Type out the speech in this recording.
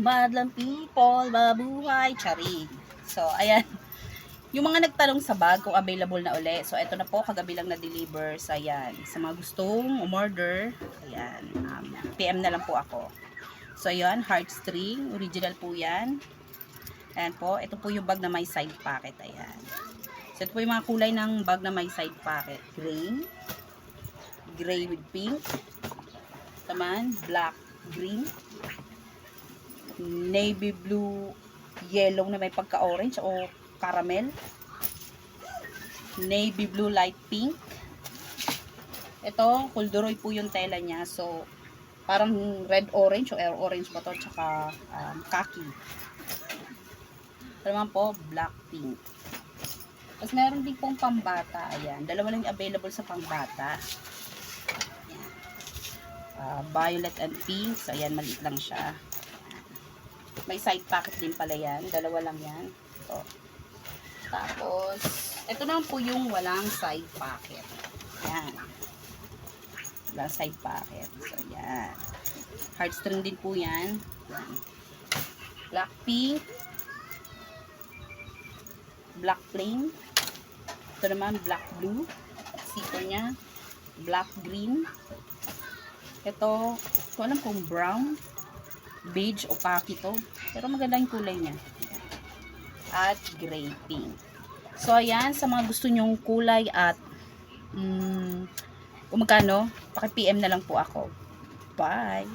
madlang people, mabuhay, charing. So, ayan. Yung mga nagtanong sa bag kung available na uli. So, eto na po, kagabi lang na-deliver. So, ayan. Sa mga gustong umorder, ayan. PM na lang po ako. So, ayan, heartstring. Original po yan. Ayan po, ito po yung bag na may side pocket. Ayan. So, ito po yung mga kulay ng bag na may side pocket. Gray. Gray with pink. Taman, black, green. Navy blue, yellow na may pagka-orange o caramel. Navy blue light pink. Ito, corduroy po yung tela niya. So, parang red orange o air orange ba to, tsaka khaki. Ito naman po, black pink. Tapos meron din pong pambata. Ayan, dalawa lang available sa pambata. Violet and pink. So, ayan, maliit lang siya. May side pocket din pala yan. Dalawa lang yan. Ito. Tapos, ito naman po yung walang side pocket. Ayan. Walang side pocket. So, ayan. Heartstring din po yan. Ayan. Black pink. Black plain. Ito naman, black blue. Siko niya. Black green. Ito, alam kung brown. Beige o khaki to. Pero maganda yung kulay niya. At gray pink. So, ayan. Sa mga gusto nyong kulay at kung magkano, paki-PM na lang po ako. Bye!